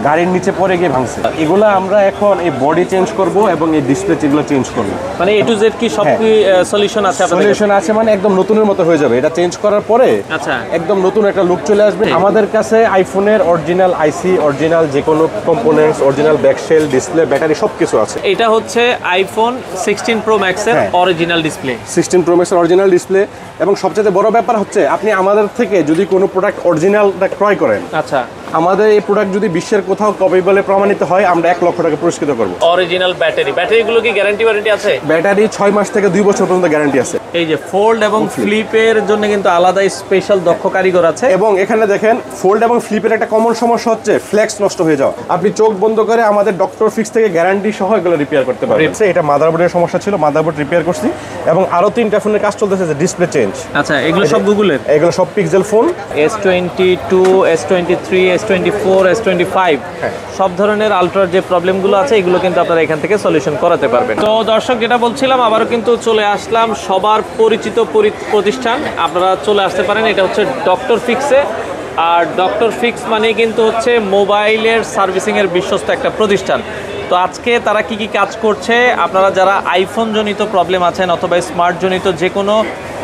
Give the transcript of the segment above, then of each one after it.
গাড়ির নিচে পড়ে গিয়ে ভাঙছে। এগুলো আমরা এখন এই বডি চেঞ্জ করব এবং এই ডিসপ্লে যেগুলো চেঞ্জ করব। মানে এ টু জেড কি সব কি সলিউশন আছে আপনাদের? সলিউশন আছে, মানে একদম নতুনের মতো হয়ে যাবে। এটা চেঞ্জ করার পরে আচ্ছা একদম নতুন একটা লুক চলে আসবে। আমাদের কাছে আইফোনের অরিজিনাল আইসি, অরিজিনাল যে কোনো components, original back shell, display, battery সবকিছু আছে। এটা হচ্ছে আইফোন 16 প্রো ম্যাক্স এর অরিজিনাল ডিসপ্লে। 16 প্রো ম্যাক্স এর অরিজিনাল ডিসপ্লে, এবং সবচেয়ে বড় ব্যাপার হচ্ছে আপনি আমাদের থেকে যদি কোনো প্রোডাক্ট অরিজিনালটা ক্রয় করেন, আচ্ছা আমাদের এই প্রোডাক্ট যদি বিশ্বের কোথাও কপি বলে প্রমাণিত হয়, আমরা 1 লক্ষ টাকা পুরস্কৃত করব। অরিজিনাল ব্যাটারিগুলো কি গ্যারান্টি আছে? ব্যাটারি 6 মাস থেকে 2 বছর পর্যন্ত গ্যারান্টি আছে। এই যে ফোল্ড এবং ফ্লিপের জন্য কিন্তু আলাদা স্পেশাল দক্ষ কারিগর আছে। এবং এখানে দেখেন ফোল্ড এবং ফ্লিপের একটা কমন সমস্যা হচ্ছে ফ্লেক্স নষ্ট হয়ে যাওয়া। আপনি চোখ বন্ধ করে আমাদের ডক্টর ফিক্স থেকে গ্যারান্টি সহ এগুলো রিপেয়ার করতে পারবেন। এটা মাদারবোর্ডের সমস্যা ছিল, মাদারবোর্ড রিপেয়ার করছি, এবং আরো 3টা ফোনের কাজ চলতেছে, যে ডিসপ্লে চেঞ্জ। আচ্ছা এগুলো সব গুগলের? এগুলো সব pixel phone. S22, S23, S24, S25 সব ধরনের আলট্রার যে প্রবলেমগুলো আছে এগুলো কিন্তু আপনারা এখান থেকে সলিউশন করাতে পারবেন। তো দর্শক যেটা বলছিলাম, আবারও কিন্তু চলে আসলাম সবার পরিচিত প্রতিষ্ঠান, আপনারা চলে আসতে পারেন। এটা হচ্ছে ডক্টর ফিক্সে। আর ডক্টর ফিক্স মানে কিন্তু হচ্ছে মোবাইলের সার্ভিসিংয়ের বিশ্বস্ত একটা প্রতিষ্ঠান। তো আজকে তারা কি কি কাজ করছে, আপনারা যারা আইফোন জনিত প্রবলেম আছেন অথবা স্মার্ট জনিত যে কোনো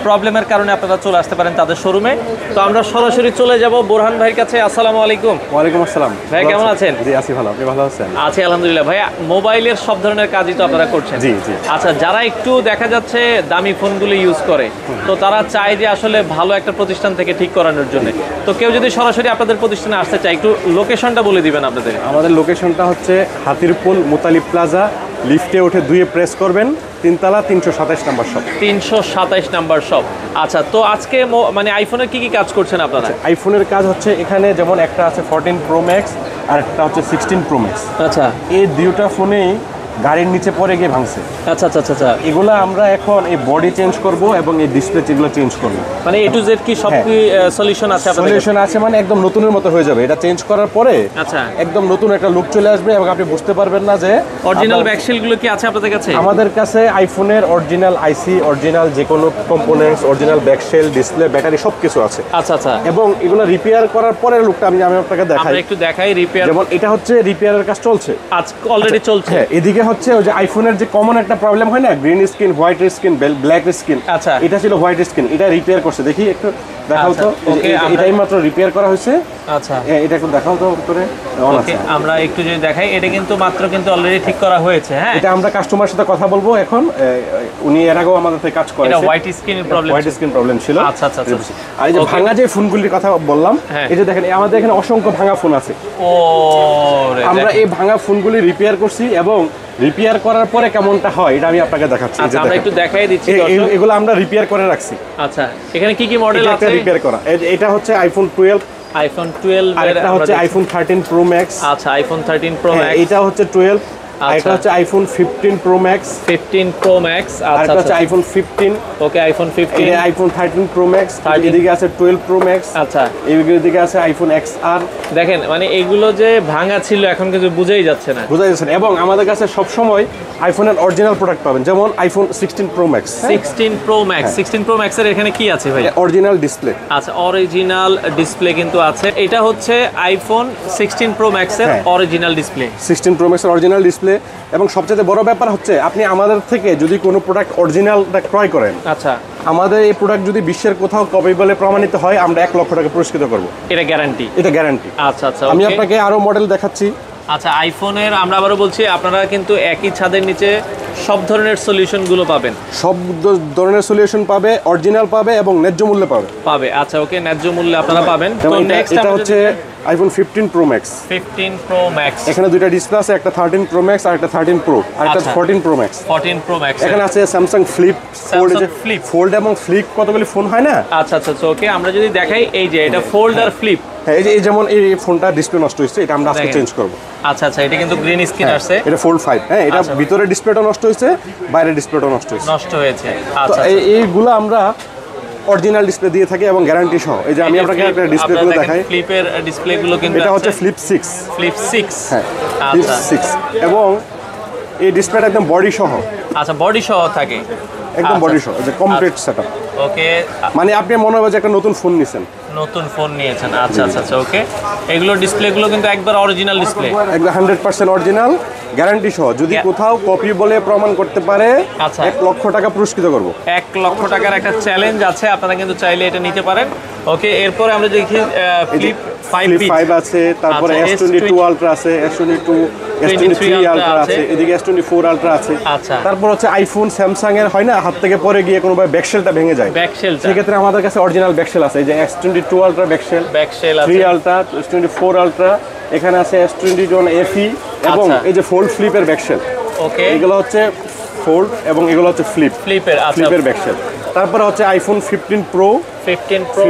প্রবলেমের কারণে আপনারা চলে আসতে পারেন তাদের শোরুমে। তো আমরা সরাসরি চলে যাব বোরহান ভাইয়ের কাছে। আসসালামু আলাইকুম। ওয়ালাইকুম আসসালাম। ভাই কেমন আছেন? জি আছি ভালো, আপনি ভালো আছেন? আছি আলহামদুলিল্লাহ। ভাই মোবাইলের সব ধরনের কাজই তো আপনারা করছেন? জি জি। আচ্ছা, যারা একটু দেখা যাচ্ছে দামি ফোনগুলো ইউজ করে, তো তারা চায় যে আসলে ভালো একটা প্রতিষ্ঠান থেকে ঠিক করানোর জন্য, তো কেউ যদি সরাসরি আপনাদের প্রতিষ্ঠানে আসতে চায়, একটু লোকেশনটা বলে দিবেন আপনাদের। আমাদের লোকেশনটা হচ্ছে হাতিরপুল মুতালিব প্লাজা, লিফটে উঠে 2 প্রেস করবেন, 3 তলা, 327 নাম্বার শপ। 327 number shop. আচ্ছা, তো আজকে মানে আইফোনের কি কি কাজ করছেন আপনারা? আইফোনের কাজ হচ্ছে এখানে যেমন একটা আছে 14 প্রো ম্যাক্স আর একটা হচ্ছে 16 প্রো ম্যাক্স। আচ্ছা, এই দুটো ফোনেই গাড়ির নিচে পড়ে গিয়ে ভাঙছে। আচ্ছা আচ্ছা আচ্ছা। এগুলো আমরা এখন এই বডি চেঞ্জ করব এবং এই ডিসপ্লে যেগুলো চেঞ্জ করব। মানে এ টু জেড কি সব কি সলিউশন আছে আপনাদের? সলিউশন আছে, মানে একদম নতুনের মতো হয়ে যাবে। এটা চেঞ্জ করার পরে আচ্ছা একদম নতুন একটা লুক চলে আসবে, এবং আপনি বুঝতে পারবেন না যে অরিজিনাল ব্যাকশেলগুলো কি আছে আপনাদের কাছে? আমাদের কাছে আইফোনের অরিজিনাল আইসি, অরিজিনাল যে কোনো components, original back shell, display, battery সবকিছু আছে। আচ্ছা আচ্ছা। এবং এগুলো রিপেয়ার করার পরে লুকটা আমি আপনাকে দেখাই। আমরা একটু দেখাই রিপেয়ার। যেমন এটা হচ্ছে রিপেয়ারের কাজ চলছে, আজকে অলরেডি চলছে। হ্যাঁ, এদিকে হচ্ছে ওই যে আইফোনের যে কমন একটা প্রবলেম হয় না, green screen, white screen, black screen. আচ্ছা, এটা ছিল হোয়াইট স্ক্রিন, এটা রিপেয়ার করছে। দেখি একটু দেখাও তো। এটাই মাত্র রিপেয়ার করা হয়েছে। আচ্ছা, এটা একটু দেখাও তো করে। ওকে, আমরা একটু যদি দেখাই, এটা কিন্তু মাত্র কিন্তু অলরেডি ঠিক করা হয়েছে। হ্যাঁ, এটা আমরা কাস্টমারের সাথে কথা বলবো এখন। উনি এর আগেও আমাদের থেকে কাজ করেছে। এটা হোয়াইট স্ক্রিনের প্রবলেম, হোয়াইট স্ক্রিন প্রবলেম ছিল। আচ্ছা আচ্ছা আচ্ছা। আর এই যে ভাঙা যে ফোনগুলির কথা বললাম, এই যে দেখেন আমাদের এখানে অসংখ্য ভাঙা ফোন আছে। আমরা এই ভাঙা ফোনগুলি রিপেয়ার করছি, এবং রিপেয়ার করার পরে কেমনটা হয় এটা আমি আপনাকে দেখাচ্ছি। আচ্ছা, আমরা একটু দেখাই দিচ্ছি। এগুলো আমরা রিপেয়ার করে রাখছি। আচ্ছা, এখানে কি কি মডেল আছে রিপেয়ার করা? এটা হচ্ছে আইফোন 12, আইফোন 12, আর এটা হচ্ছে আইফোন 13 প্রো ম্যাক্স। আচ্ছা, আইফোন 13 প্রো ম্যাক্স। এটা হচ্ছে 12, আর এটা হচ্ছে iPhone 15 Pro Max. 15 Pro Max. আর এটা হচ্ছে আইফোন 15। ওকে, আইফোন 15। এটা আইফোন 13 প্রো ম্যাক্স। এদিকে আছে 12 প্রো ম্যাক্স। আচ্ছা, এইদিকে আছে আইফোন XR। দেখেন, মানে এগুলো যে ভাঙা ছিল এখন কিছু বুঝাই যাচ্ছে না। বোঝা যাচ্ছে না। এবং আমাদের কাছে সব সময় আইফোনের অরিজিনাল প্রোডাক্ট পাবেন, যেমন iPhone 16 pro max. 16 pro max. 16 pro ম্যাক্সের এখানে কি আছে ভাই? Original display. আচ্ছা, অরিজিনাল ডিসপ্লে কিন্তু আছে। এটা হচ্ছে আইফোন 16 প্রো ম্যাক্সের অরিজিনাল ডিসপ্লে। 16 প্রো ম্যাক্সের অরিজিনাল ডিসপ্লে, এবং সবচেয়ে বড় ব্যাপার হচ্ছে আপনি আমাদের থেকে যদি কোনো প্রোডাক্ট অরিজিনালটা ক্রয় করেন, আচ্ছা, আমাদের এই প্রোডাক্ট যদি বিশ্বের কোথাও কপি বলে প্রমাণিত হয়, আমরা 1 লক্ষ টাকা পুরস্কৃত করব। এটা গ্যারান্টি? এটা গ্যারান্টি। আচ্ছা আচ্ছা, আমি আপনাকে আরো মডেল দেখাচ্ছি। আচ্ছা, আইফোনের আমরা আবারও বলছি, আপনারা কিন্তু একই ছাদের নিচে সব ধরনের সলিউশনগুলো পাবেন। সব ধরনের সলিউশন পাবে, অরিজিনাল পাবে এবং ন্যায্য মূল্যে পাবে। আচ্ছা, ওকে, ন্যায্য মূল্যে আপনারা পাবেন। তো নেক্সট এটা হচ্ছে iPhone 15 Pro Max. 15 Pro max, এখানে দুইটা ডিসপ্লে আছে, একটা 13 প্রো ম্যাক্স আর একটা 13 প্রো, আর একটা 14 প্রো ম্যাক্স। 14 pro max. এখানে আছে স্যামসাং ফ্লিপ, ফোল্ড এবং ফ্লিপ, কতগুলি ফোন হয় না। আচ্ছা আচ্ছা, ওকে, আমরা যদি দেখাই, এই যে এটা ফোল্ড আর ফ্লিপ। হ্যাঁ, এই যে যেমন এই ফোনটা ডিসপ্লে নষ্ট হয়েছে, এটা আমরা আজকে চেঞ্জ করব। আচ্ছা আচ্ছা, এটা কিন্তু গ্রিন স্ক্রিন আসছে। এটা ফোল্ড 5। হ্যাঁ, এটা ভিতরে ডিসপ্লেটা নষ্ট হয়েছে, বাইরে ডিসপ্লেটা নষ্ট হয়েছে। আচ্ছা, এইগুলো আমরা অরিজিনাল ডিসপ্লে দিয়ে থাকি এবং গ্যারান্টি সহ। এই যে আমি আপনাকে একটা ডিসপ্লেগুলো দেখাই। ফ্লিপের ডিসপ্লেগুলো কিন্তু এটা হচ্ছে ফ্লিপ 6। ফ্লিপ 6। হ্যাঁ, ফ্লিপ 6, এবং এই ডিসপ্লেটা একদম বডি সহ। আচ্ছা, বডি সহ থাকে, একদম বডি সহ, যে কমপ্লিট সেটআপ। ওকে, মানে আপনি মনে হবে যে একটা নতুন ফোন নিছেন। নতুন ফোন নিয়েছেন, আচ্ছা আচ্ছা আচ্ছা, ওকে। এগুলো ডিসপ্লেগুলো কিন্তু একবার অরিজিনাল ডিসপ্লে, একদম 100% অরিজিনাল গ্যারান্টি সহ। যদি কোথাও কপি বলে প্রমাণ করতে পারে, আচ্ছা, 1 লক্ষ টাকা পুরস্কৃত করব। 1 লক্ষ টাকার একটা চ্যালেঞ্জ আছে, আপনারা কিন্তু চাইলে এটা নিতে পারেন। ওকে, এরপরে আমরা দেখি ফ্লিপ 5 আছে, তারপরে S22 আলট্রা আছে, S23 আলট্রা আছে, এদিকে S24 আলট্রা আছে। আচ্ছা, তারপর হচ্ছে আইফোন স্যামসাং এর হয় না, হাত থেকে পরে গিয়ে কোনোভাবে ব্যাকশেলটা ভেঙে যায়, ব্যাকশেলটা, সেক্ষেত্রে আমাদের কাছে অরিজিনাল ব্যাকশেল আছে। এই যে S22 আলট্রা ব্যাকশেল আছে, 3 আলট্রা, S24 আলট্রা, এখানে আছে S21 FE এবং এই যে ফোল্ড ফ্লিপের ব্যাকশেল। ওকে, এগুলো হচ্ছে ফোল্ড এবং এগুলো হচ্ছে ফ্লিপের ব্যাকশেল। তারপরে হচ্ছে আইফোন 15 প্রো, 15 প্রো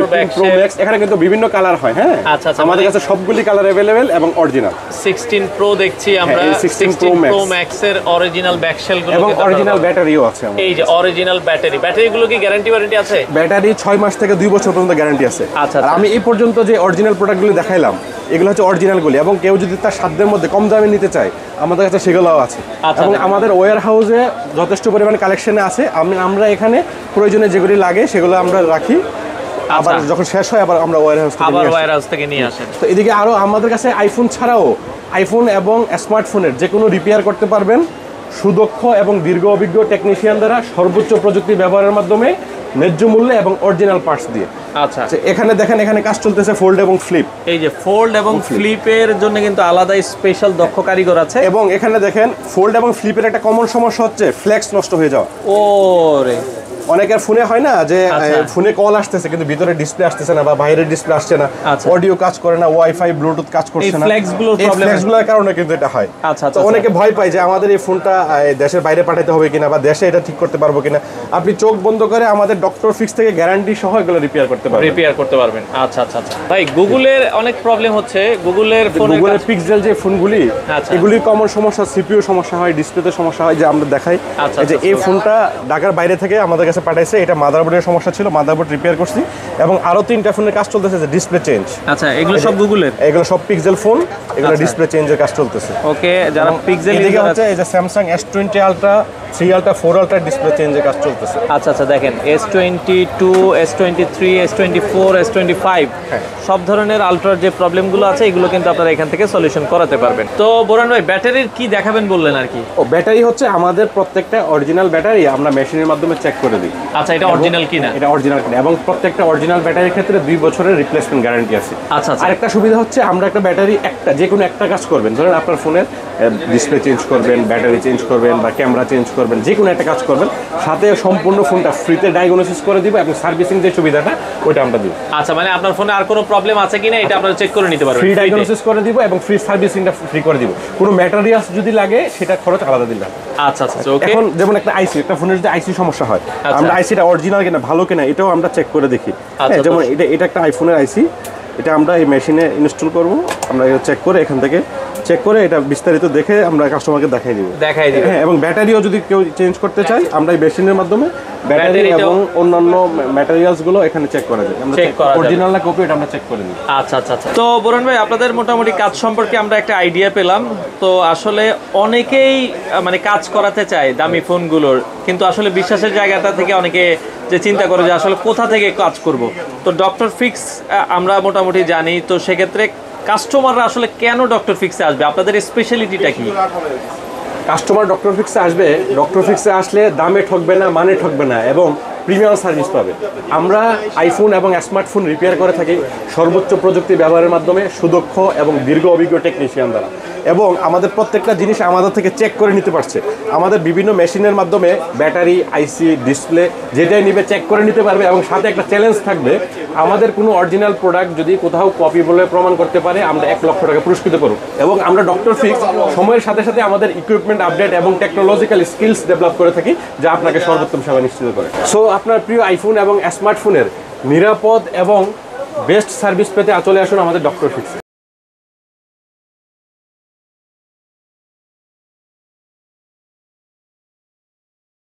ম্যাক্স, এখানে কিন্তু বিভিন্ন কালার হয়। হ্যাঁ, আচ্ছা আচ্ছা, আমাদের কাছে সবগুলি কালার अवेलेबल এবং অরিজিনাল। 16 প্রো দেখছি আমরা, 16 প্রো ম্যাক্স এর অরিজিনাল ব্যাকশেল গুলো এবং অরিজিনাল ব্যাটারিও আছে আমাদের। এই যে অরিজিনাল ব্যাটারিগুলো কি গ্যারান্টি আছে? ব্যাটারি 6 মাস থেকে 2 বছর পর্যন্ত গ্যারান্টি আছে। আচ্ছা, আর আমি এই পর্যন্ত যে অরিজিনাল প্রোডাক্টগুলো দেখাইলাম, এগুলো হচ্ছে অরিজিনালগুলি, এবং কেউ যদি তার সাধ্যের মধ্যে কম দামে নিতে চায়, আমাদের কাছে সেগুলোও আছে। এবং আমাদের ওয়্যার হাউসে যথেষ্ট পরিমাণ কালেকশনে আছে। আমরা এখানে প্রয়োজনে যেগুলি লাগে সেগুলো আমরা রাখি, আবার যখন শেষ হয় আবার আমরা ওয়্যার হাউস থেকে নিয়ে আসি। তো এদিকে আরও আমাদের কাছে আইফোন ছাড়াও আইফোন এবং স্মার্টফোনের যে কোনো রিপেয়ার করতে পারবেন সুদক্ষ এবং দীর্ঘ অভিজ্ঞ টেকনিশিয়ান দ্বারা, সর্বোচ্চ প্রযুক্তি ব্যবহারের মাধ্যমে, ন্যায্য মূল্যে এবং অরিজিনাল পার্টস দিয়ে। আচ্ছা, এখানে দেখেন, এখানে কাজ চলতেছে ফোল্ড এবং ফ্লিপ। এই যে ফোল্ড এবং ফ্লিপের জন্য কিন্তু আলাদা স্পেশাল দক্ষ কারিগর আছে। এবং এখানে দেখেন ফোল্ড এবং ফ্লিপের একটা কমন সমস্যা হচ্ছে ফ্লেক্স নষ্ট হয়ে যাওয়া। ওরে, অনেকের ফোনে হয় না যে ফোনে কল আসতেছে কিন্তু ভিতরে ডিসপ্লে আসতেছে না বা বাইরের ডিসপ্লে আসছে না, অডিও কাজ করে না, ওয়াইফাই ব্লুটুথ কাজ করছে না, ফ্লেক্সগুলোর কারণে কিন্তু এটা হয়। তো অনেকে ভয় পায় যে আমাদের এই ফোনটা দেশের বাইরে পাঠাতে হবে কিনা বা দেশে এটা ঠিক করতে পারবো কিনা। আপনি চোখ বন্ধ করে আমাদের ডক্টর ফিক্স থেকে গ্যারান্টি সহ এগুলো রিপেয়ার করতে পারবেন। আচ্ছা আচ্ছা আচ্ছা ভাই, গুগলের অনেক প্রবলেম হচ্ছে, গুগলের পিক্সেল যে ফোনগুলি, এগুলির কমন সমস্যা, সিপিইউ সমস্যা হয়, ডিসপ্লেতে সমস্যা হয়। যে আমরা দেখাই যে এই ফোনটা ঢাকার বাইরে থেকে আমাদের কাছে পাঠাইছে, এটা মাদারবোর্ডের সমস্যা ছিল, মাদারবোর্ড রিপেয়ার করছি, এবং আরো 3টা ফোনের কাজ চলতেছে, যে ডিসপ্লে চেঞ্জ। আচ্ছা, এগুলো সব গুগলের, এগুলো সব পিক্সেল ফোন, এগুলো ডিসপ্লে চেঞ্জের কাজ চলতেছে। ওকে, যারা পিক্সেল এদিকে হচ্ছে এই যে Samsung S20 ultra, 3 ultra, 4 ultra display চেঞ্জের কাজ চলতেছে। আচ্ছা আচ্ছা, দেখেন S22, S23, S24, S25 সব ধরনের আলট্রার যে প্রবলেমগুলো আছে এগুলো কিন্তু আপনারা এখান থেকে সলিউশন করাতে পারবেন। তো বোরান ভাই, ব্যাটারির কি দেখাবেন বললেন আর কি? ব্যাটারি হচ্ছে আমাদের প্রত্যেকটা অরিজিনাল ব্যাটারি আমরা মেশিনের মাধ্যমে চেক করে দিই। আচ্ছা, এটা অরিজিনাল কিনা? এটা অরিজিনাল কিনা, এবং প্রত্যেকটা অরিজিনাল ব্যাটারির ক্ষেত্রে 2 বছরের রিপ্লেসমেন্ট গ্যারান্টি আছে। আচ্ছা, আরেকটা সুবিধা হচ্ছে আমরা একটা ব্যাটারি যে কোনো একটা কাজ করবেন, ধরেন আপনার ফোনের ডিসপ্লে চেঞ্জ করবেন, ব্যাটারি চেঞ্জ করবেন বা ক্যামেরা চেঞ্জ করবেন, যে কোনো একটা কাজ করবেন, সাথে সম্পূর্ণ ফোনটা ফ্রিতে ডায়াগনোসিস করে দিব এবং সার্ভিসিং যে সুবিধাটা ওইটা আমরা দিব। আচ্ছা, মানে আপনার ফোনে আর কোনো প্রবলেম আছে কিনা এটা আপনারা চেক করে নিতে পারবেন, ফ্রি ডায়াগনোসিস করে দিব এবং ফ্রি সার্ভিসিংটা ফ্রি করে দিব। কোনো ম্যাটেরিয়ালস যদি লাগে সেটা খরচ আলাদা দিলাম। আচ্ছা আচ্ছা, ওকে। এখন যেমন একটা ফোনের যদি আইসি সমস্যা হয়, আমরা আইসিটা অরিজিনাল কিনা ভালো কিনা এটাও আমরা চেক করে দেখি। যেমন এটা একটা আইফোনের আইসি, এটা আমরা এই মেশিনে ইনস্টল করব, আমরা চেক করে এখান থেকে এটা বিস্তারিত দেখে আমরা কাস্টমারকে দেখাই দিব। হ্যাঁ, এবং ব্যাটারিও যদি কেউ চেঞ্জ করতে চায় আমরা এই মেশিনের মাধ্যমে ব্যাটারি এবং অন্যান্য ম্যাটেরিয়ালস গুলো এখানে চেক করে দিই। আমরা অরিজিনাল না কপি এটা আমরা চেক করে দিই। আচ্ছা আচ্ছা আচ্ছা। তো বোরান ভাই, আপনাদের মোটামুটি কাজ সম্পর্কে আমরা একটা আইডিয়া পেলাম। তো আসলে অনেকেই মানে কাজ করাতে চায় দামি ফোনগুলোর, কিন্তু আসলে বিশ্বাসের জায়গাটা থেকে অনেকে যে চিন্তা করে যে আসলে কোথা থেকে কাজ করব। তো ডক্টর ফিক্স আমরা মোটামুটি জানি, তো সেক্ষেত্রে কাস্টমাররা আসলে কেন ডক্টর ফিক্সে আসবে? আপনাদের স্পেশালিটিটা কি? কাস্টমার ডক্টর ফিক্সে আসবে, ডক্টর ফিক্সে আসলে দামে ঠকবে না, মানে ঠকবে না, এবং প্রিমিয়াম সার্ভিস পাবে। আমরা আইফোন এবং স্মার্টফোন রিপেয়ার করে থাকি সর্বোচ্চ প্রযুক্তি ব্যবহারের মাধ্যমে, সুদক্ষ এবং দীর্ঘ অভিজ্ঞ টেকনিশিয়ান দ্বারা, এবং আমাদের প্রত্যেকটা জিনিস আমাদের থেকে চেক করে নিতে পারছে। আমাদের বিভিন্ন মেশিনের মাধ্যমে ব্যাটারি, আইসি, ডিসপ্লে যেটাই নিবে চেক করে নিতে পারবে, এবং সাথে একটা চ্যালেঞ্জ থাকবে, আমাদের কোনো অরিজিনাল প্রোডাক্ট যদি কোথাও কপি বলে প্রমাণ করতে পারে আমরা 1 লক্ষ টাকা পুরস্কৃত করব। এবং আমরা ডক্টর ফিক্স সময়ের সাথে সাথে আমাদের ইকুইপমেন্ট আপডেট এবং টেকনোলজিক্যাল স্কিলস ডেভেলপ করে থাকি, যা আপনাকে সর্বোত্তম সেবা নিশ্চিত করে। সো আপনার প্রিয় আইফোন এবং স্মার্টফোনের নিরাপদ এবং বেস্ট সার্ভিস পেতে চলে আসুন আমাদের ডক্টর ফিক্সে।